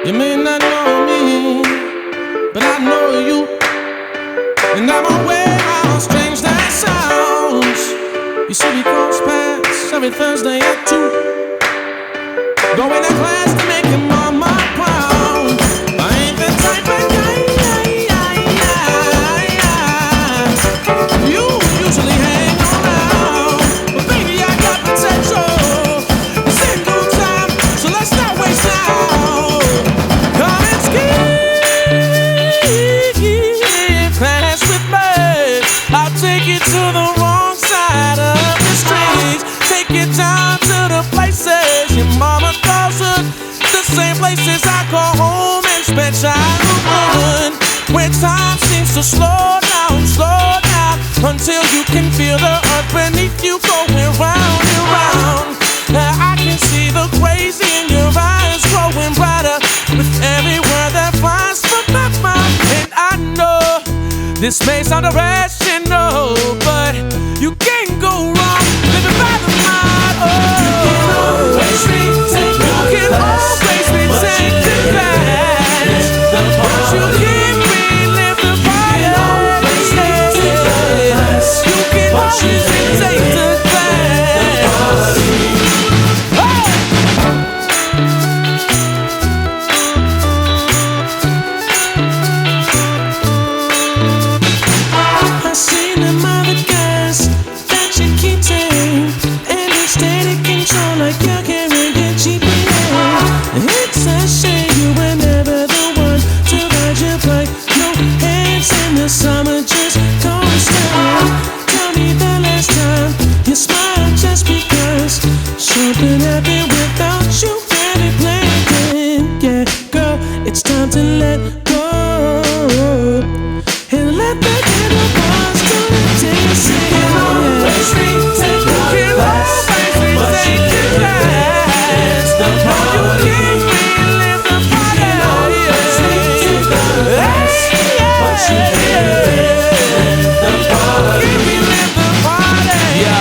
You may not know me, but I know you. And I'm aware how strange that sounds. You see me cross paths every Thursday at 2. Going to class to make your mama proud. I ain't the type of guy you usually hang around. But baby, I got potential. It's in due time, so let's not waste now. Come and skip class with me. I'll take you to the wrong side of the streets. Take you down to the places your mama calls her. The same places I call home and spend childhood. Where time seems to slow down, until you can feel the earth beneath you going round and round. Now I can see the crazy in your eyes growing brighter with every word that flies from my mouth. And I know this may sound irrational, but you can't go wrong living by the motto. You can always retake the class, but you can't relive the party. You can always retake the class. I've seen them other guys that you keep tame, and they stay in control like you can't get GPA. It's a shame you were never the one to ride your bike. No hands in the summer, just don't stop. Tell me the last time you smiled just because something happened without you really planning. Yeah, girl, it's time to let go and let the inner ones do the dancing. You can always retake the class, no, you can't relive the party. But you can't relive the party. Yo,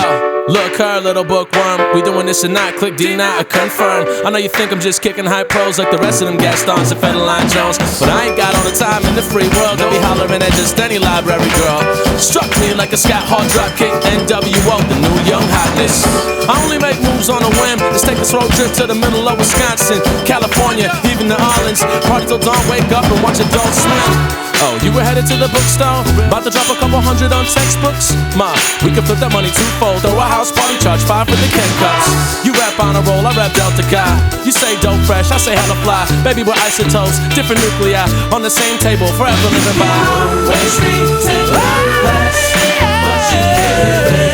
look her, little bookworm. We doing this or not? Click D now or confirm. I know you think I'm just kicking high pros like the rest of them Gastons and Federline Jones, but I ain't got all the time in the free world to be hollering at just any library girl. Struck me like a scat hard drop kick. NWO, the new young hotness. I only make moves on a whim. Let's take this road trip to the middle of Wisconsin, California, even New Orleans. Party till dawn, wake up and watch adults swim. Oh, you were headed to the bookstore, about to drop a couple hundred on textbooks? Ma, we could flip that money twofold. Throw a house party, charge 5 for the Ken cups. You rap on a roll, I rap Delta Chi. You say dope fresh, I say hella fly. Baby, we're isotopes, different nuclei, on the same table, forever living by. Always retake the class, but you can't live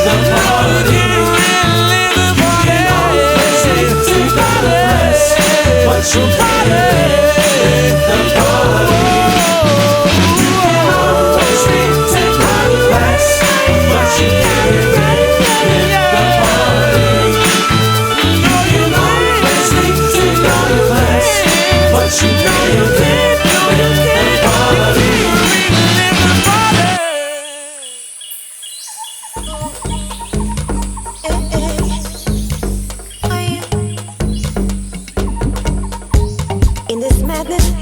the party. But you can't live the party. You can always retake the class, but you can't live the party. No, you can always retake the class, but you can't live the party.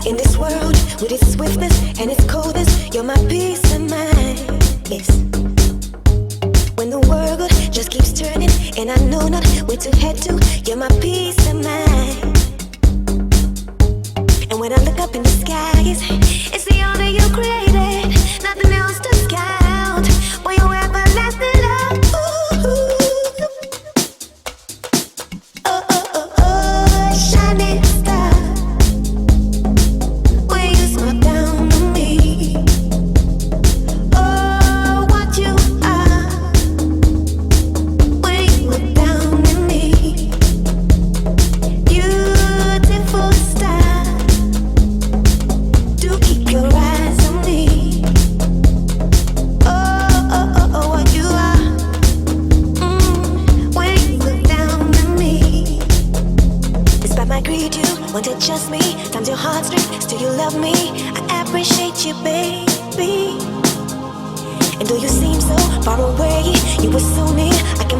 In this world, with its swiftness and its coldness, you're my peace of mind. Yes. When the world just keeps turning and I know not where to head to, you're my peace of mind. And when I look up in the skies, it's the honor you created, nothing else to scout. For your everlasting love. Ooh. Oh, shining star. Down on me. Oh, what you are. When you look down on me. Beautiful star. Do keep your eyes on me. you, baby. And though you seem so far away, you were so near. I can